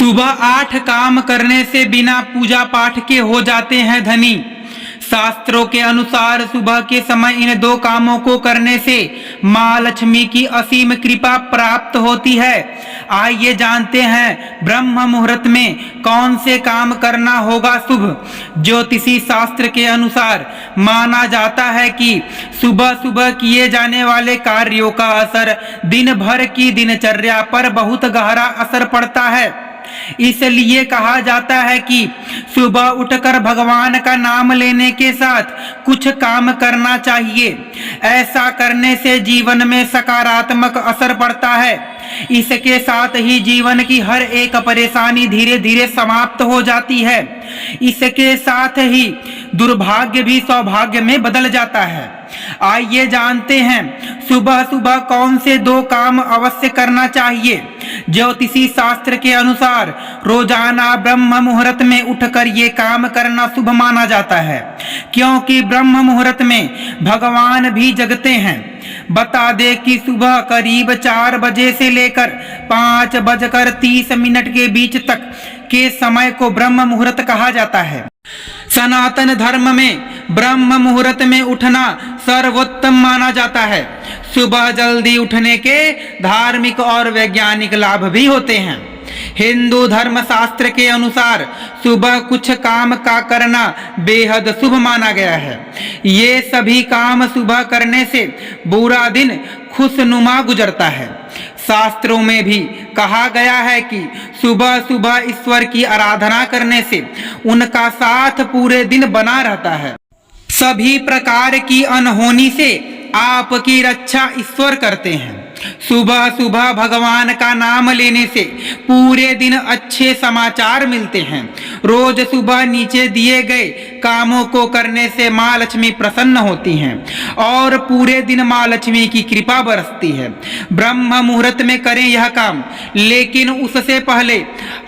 सुबह 8 काम करने से बिना पूजा पाठ के हो जाते हैं धनी। शास्त्रों के अनुसार सुबह के समय इन 2 कामों को करने से माँ लक्ष्मी की असीम कृपा प्राप्त होती है। आइए जानते हैं ब्रह्म मुहूर्त में कौन से काम करना होगा शुभ। ज्योतिषी शास्त्र के अनुसार माना जाता है कि सुबह सुबह किए जाने वाले कार्यों का असर दिन भर की दिनचर्या पर बहुत गहरा असर पड़ता है। इसलिए कहा जाता है कि सुबह उठकर भगवान का नाम लेने के साथ कुछ काम करना चाहिए। ऐसा करने से जीवन में सकारात्मक असर पड़ता है। इसके साथ ही जीवन की हर एक परेशानी धीरे धीरे समाप्त हो जाती है। इसके साथ ही दुर्भाग्य भी सौभाग्य में बदल जाता है। आइए जानते हैं सुबह सुबह कौन से 2 काम अवश्य करना चाहिए। ज्योतिषी शास्त्र के अनुसार रोजाना ब्रह्म मुहूर्त में उठकर ये काम करना शुभ माना जाता है, क्योंकि ब्रह्म मुहूर्त में भगवान भी जगते हैं। बता दे कि सुबह करीब 4 बजे से लेकर 5:30 के बीच तक के समय को ब्रह्म मुहूर्त कहा जाता है। सनातन धर्म में ब्रह्म मुहूर्त में उठना सर्वोत्तम माना जाता है। सुबह जल्दी उठने के धार्मिक और वैज्ञानिक लाभ भी होते हैं। हिंदू धर्म शास्त्र के अनुसार सुबह कुछ काम का करना बेहद शुभ माना गया है। ये सभी काम सुबह करने से पूरा दिन खुशनुमा गुजरता है। शास्त्रों में भी कहा गया है कि सुबह सुबह ईश्वर की आराधना करने से उनका साथ पूरे दिन बना रहता है। सभी प्रकार की अनहोनी से आपकी रक्षा ईश्वर करते हैं। सुबह सुबह भगवान का नाम लेने से पूरे दिन अच्छे समाचार मिलते हैं। रोज सुबह नीचे दिए गए कामों को करने से माँ लक्ष्मी प्रसन्न होती हैं और पूरे दिन माँ लक्ष्मी की कृपा बरसती है। ब्रह्म मुहूर्त में करें यह काम, लेकिन उससे पहले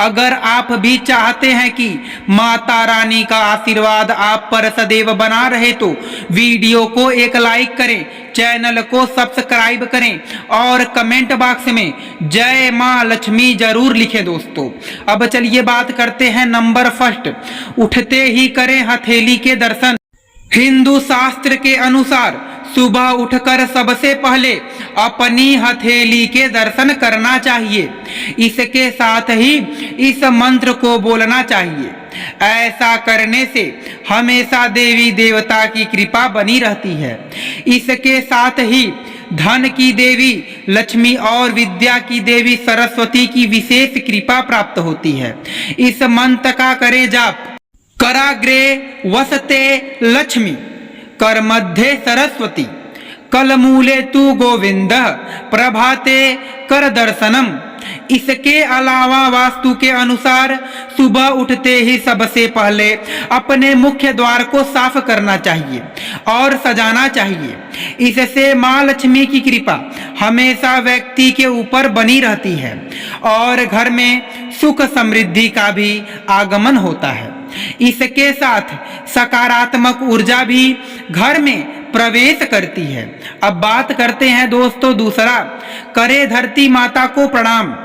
अगर आप भी चाहते हैं कि माता रानी का आशीर्वाद आप पर सदैव बना रहे तो वीडियो को एक लाइक करें, चैनल को सब्सक्राइब करें और कमेंट बॉक्स में जय मां लक्ष्मी जरूर लिखें दोस्तों। अब चलिए बात करते हैं नंबर 1, उठते ही करें हथेली के दर्शन। हिंदू शास्त्र के अनुसार सुबह उठकर सबसे पहले अपनी हथेली के दर्शन करना चाहिए। इसके साथ ही इस मंत्र को बोलना चाहिए। ऐसा करने से हमेशा देवी देवता की कृपा बनी रहती है। इसके साथ ही धन की देवी लक्ष्मी और विद्या की देवी सरस्वती की विशेष कृपा प्राप्त होती है। इस मंत्र का करें जाप। कराग्रे वसते लक्ष्मी कर मध्य सरस्वती कलमूले तू गोविंद प्रभाते कर दर्शनम। इसके अलावा वास्तु के अनुसार सुबह उठते ही सबसे पहले अपने मुख्य द्वार को साफ करना चाहिए और सजाना चाहिए। इससे माँ लक्ष्मी की कृपा हमेशा व्यक्ति के ऊपर बनी रहती है और घर में सुख समृद्धि का भी आगमन होता है। इसके साथ सकारात्मक ऊर्जा भी घर में प्रवेश करती है। अब बात करते हैं दोस्तों दूसरा, करे धरती माता को प्रणाम।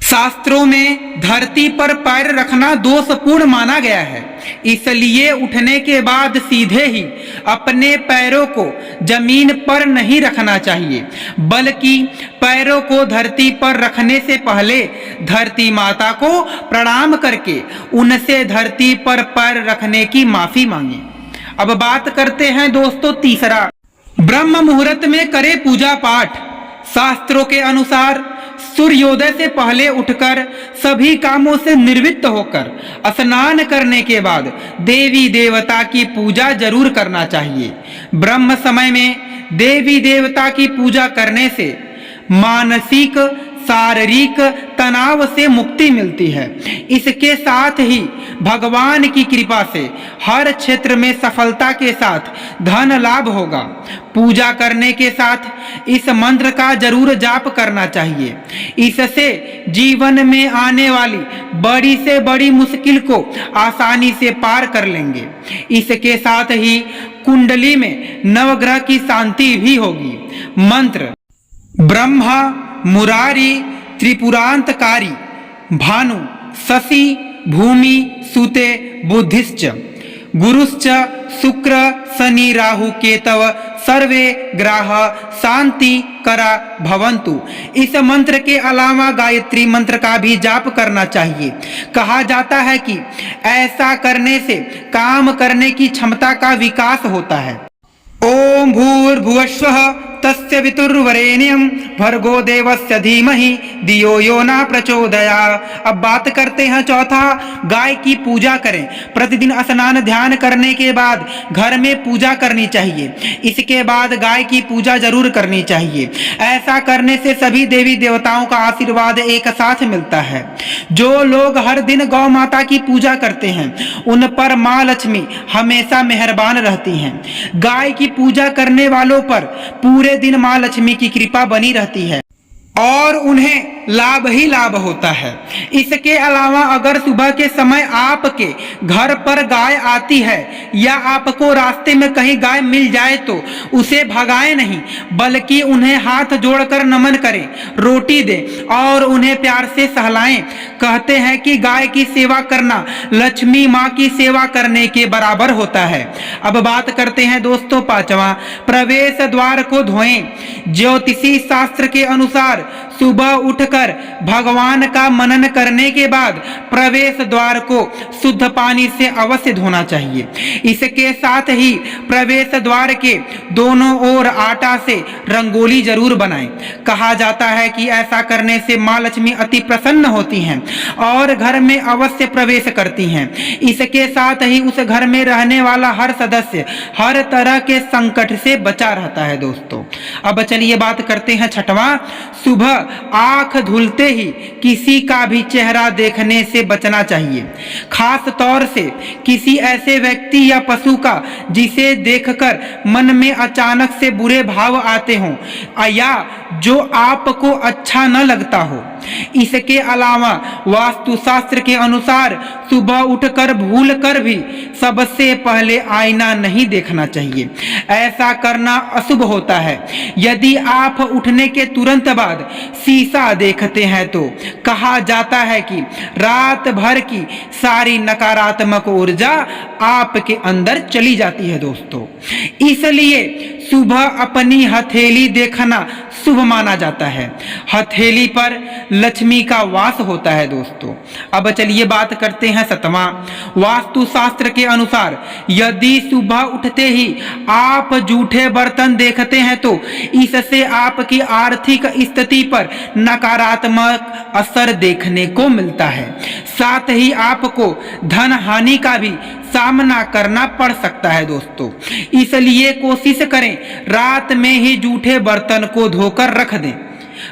शास्त्रों में धरती पर पैर रखना दोषपूर्ण माना गया है। इसलिए उठने के बाद सीधे ही अपने पैरों को जमीन पर नहीं रखना चाहिए, बल्कि पैरों को धरती पर रखने से पहले धरती माता को प्रणाम करके उनसे धरती पर पैर रखने की माफी मांगे। अब बात करते हैं दोस्तों तीसरा, ब्रह्म मुहूर्त में करे पूजा पाठ। शास्त्रों के अनुसार सूर्योदय से पहले उठकर सभी कामों से निवृत्त होकर स्नान करने के बाद देवी देवता की पूजा जरूर करना चाहिए। ब्रह्म समय में देवी देवता की पूजा करने से मानसिक शारीरिक तनाव से मुक्ति मिलती है। इसके साथ ही भगवान की कृपा से हर क्षेत्र में सफलता के साथ धन लाभ होगा। पूजा करने के साथ इस मंत्र का जरूर जाप करना चाहिए। इससे जीवन में आने वाली बड़ी से बड़ी मुश्किल को आसानी से पार कर लेंगे। इसके साथ ही कुंडली में नवग्रह की शांति भी होगी। मंत्र ब्रह्मा मुरारी त्रिपुरांतकारी भानु शशि भूमि सुते बुद्धिश्च गुरुश्च शुक्र शनि राहु केतव सर्वे ग्रह शांति करा भवन्तु। इस मंत्र के अलावा गायत्री मंत्र का भी जाप करना चाहिए। कहा जाता है कि ऐसा करने से काम करने की क्षमता का विकास होता है। ओम भूर्भुवस्वः तस्य वितुर्वरेण्यं भर्गो देवस्य धीमहि धियो यो न प्रचोदयात्। अब बात करते हैं चौथा, गाय की पूजा करें। प्रतिदिन स्नान ध्यान करने के बाद घर में पूजा करनी चाहिए। इसके बाद गाय की पूजा जरूर करनी चाहिए। ऐसा करने से सभी देवी देवताओं का आशीर्वाद एक साथ मिलता है। जो लोग हर दिन गौ माता की पूजा करते हैं उन पर माँ लक्ष्मी हमेशा मेहरबान रहती हैं। गाय की पूजा करने वालों पर पूरे दिन माँ लक्ष्मी की कृपा बनी रहती है और उन्हें लाभ ही लाभ होता है। इसके अलावा अगर सुबह के समय आपके घर पर गाय आती है या आपको रास्ते में कहीं गाय मिल जाए तो उसे भगाएं नहीं, बल्कि उन्हें हाथ जोड़कर नमन करें, रोटी दें और उन्हें प्यार से सहलाएं। कहते हैं कि गाय की सेवा करना लक्ष्मी माँ की सेवा करने के बराबर होता है। अब बात करते हैं दोस्तों पांचवा, प्रवेश द्वार को धोएं। ज्योतिषी शास्त्र के अनुसार सुबह उठकर भगवान का मनन करने के बाद प्रवेश द्वार को शुद्ध पानी से अवश्य धोना चाहिए। इसके साथ ही प्रवेश द्वार के दोनों ओर आटा से रंगोली जरूर बनाएं। कहा जाता है कि ऐसा करने से माँ लक्ष्मी अति प्रसन्न होती हैं और घर में अवश्य प्रवेश करती हैं। इसके साथ ही उस घर में रहने वाला हर सदस्य हर तरह के संकट से बचा रहता है दोस्तों। अब चलिए बात करते हैं छठवां, सुबह आंख धुलते ही किसी का भी चेहरा देखने से बचना चाहिए। खास तौर से किसी ऐसे व्यक्ति या पशु का जिसे देखकर मन में अचानक से बुरे भाव आते हों या जो आपको अच्छा न लगता हो। इसके अलावा वास्तुशास्त्र के अनुसार सुबह उठकर भूल कर भी सबसे पहले आईना नहीं देखना चाहिए। ऐसा करना अशुभ होता है। यदि आप उठने के तुरंत बाद शीशा देखते हैं तो कहा जाता है कि रात भर की सारी नकारात्मक ऊर्जा आपके अंदर चली जाती है दोस्तों। इसलिए सुबह अपनी हथेली देखना शुभ माना जाता है। हथेली पर लक्ष्मी का वास होता है दोस्तों। अब चलिए बात करते हैं सतवां, वास्तुशास्त्र के अनुसार यदि सुबह उठते ही आप जूठे बर्तन देखते हैं तो इससे आपकी आर्थिक स्थिति पर नकारात्मक असर देखने को मिलता है। साथ ही आपको धन हानि का भी सामना करना पड़ सकता है दोस्तों। इसलिए कोशिश करें रात में ही जूठे बर्तन को धोकर रख दें।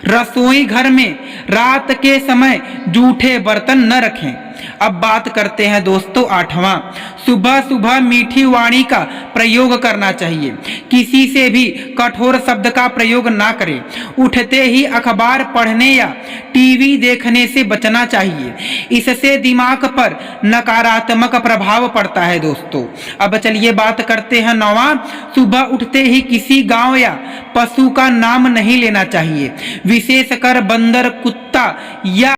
रसोई घर में रात के समय जूठे बर्तन न रखें। अब बात करते हैं दोस्तों आठवां, सुबह सुबह मीठी वाणी का प्रयोग करना चाहिए। किसी से भी कठोर शब्द का प्रयोग ना करें। उठते ही अखबार पढ़ने या टीवी देखने से बचना चाहिए। इससे दिमाग पर नकारात्मक प्रभाव पड़ता है दोस्तों। अब चलिए बात करते हैं नौवां, सुबह उठते ही किसी गांव या पशु का नाम नहीं लेना चाहिए। विशेषकर बंदर, कुत्ता या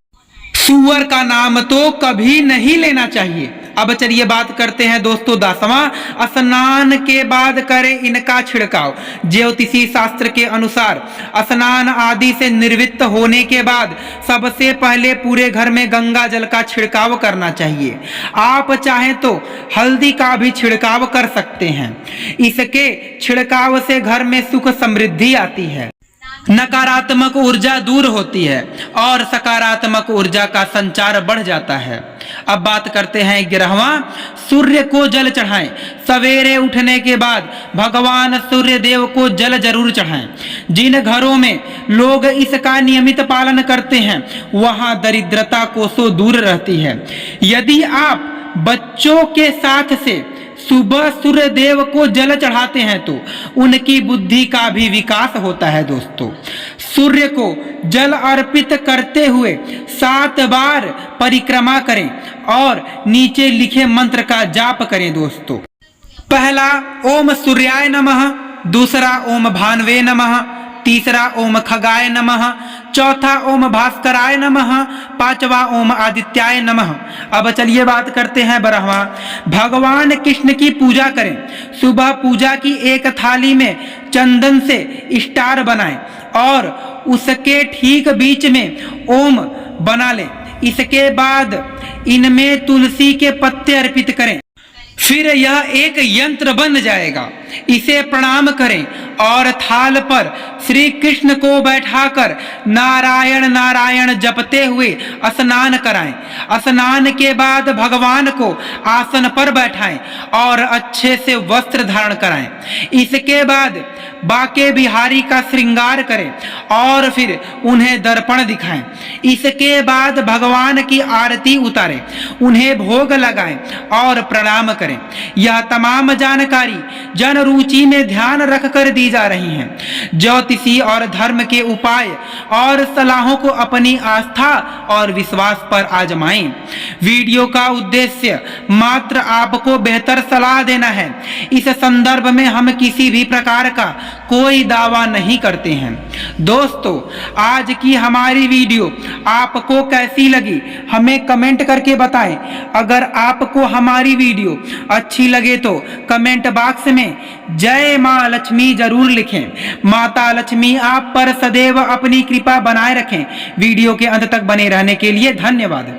सूअर का नाम तो कभी नहीं लेना चाहिए। अब चलिए बात करते हैं दोस्तों दसवां, स्नान के बाद करें इनका छिड़काव। ज्योतिषी शास्त्र के अनुसार स्नान आदि से निवृत्त होने के बाद सबसे पहले पूरे घर में गंगा जल का छिड़काव करना चाहिए। आप चाहें तो हल्दी का भी छिड़काव कर सकते हैं। इसके छिड़काव से घर में सुख समृद्धि आती है, नकारात्मक ऊर्जा दूर होती है और सकारात्मक ऊर्जा का संचार बढ़ जाता है। अब बात करते हैं 11वां, सूर्य को जल चढ़ाएं। सवेरे उठने के बाद भगवान सूर्य देव को जल जरूर चढ़ाएं। जिन घरों में लोग इसका नियमित पालन करते हैं वहां दरिद्रता कोसों दूर रहती है। यदि आप बच्चों के साथ से सुबह सूर्य देव को जल चढ़ाते हैं तो उनकी बुद्धि का भी विकास होता है दोस्तों। सूर्य को जल अर्पित करते हुए 7 बार परिक्रमा करें और नीचे लिखे मंत्र का जाप करें दोस्तों। पहला ओम सूर्याय नमः, दूसरा ओम भानवे नमः, तीसरा ओम खगाय नमः, चौथा ओम भास्कराय नमः, पांचवा ओम आदित्याय नमः। अब चलिए बात करते हैं 12वां। भगवान कृष्ण की पूजा करें। सुबह पूजा की एक थाली में चंदन से स्टार बनाएं और उसके ठीक बीच में ओम बना लें। इसके बाद इनमें तुलसी के पत्ते अर्पित करें। फिर यह एक यंत्र बन जाएगा। इसे प्रणाम करें और थाल पर श्री कृष्ण को बैठाकर नारायण नारायण जपते हुए स्नान कराएं। स्नान के बाद भगवान को आसन पर बैठाएं और अच्छे से वस्त्र धारण कराएं। इसके बाद बाके बिहारी का श्रृंगार करें और फिर उन्हें दर्पण दिखाएं। इसके बाद भगवान की आरती उतारें, उन्हें भोग लगाएं और प्रणाम करें। यह तमाम जानकारी जन रुचि में ध्यान रखकर दी जा रही हैं। ज्योतिषी और धर्म के उपाय और सलाहों को अपनी आस्था और विश्वास पर आजमाएं। वीडियो का उद्देश्य मात्र आपको बेहतर सलाह देना है। इस संदर्भ में हम किसी भी प्रकार का कोई दावा नहीं करते हैं। दोस्तों, आज की हमारी वीडियो आपको कैसी लगी हमें कमेंट करके बताएं। अगर आपको हमारी वीडियो अच्छी लगे तो कमेंट बॉक्स में जय मां लक्ष्मी जरूर लिखें। माता लक्ष्मी आप पर सदैव अपनी कृपा बनाए रखें। वीडियो के अंत तक बने रहने के लिए धन्यवाद।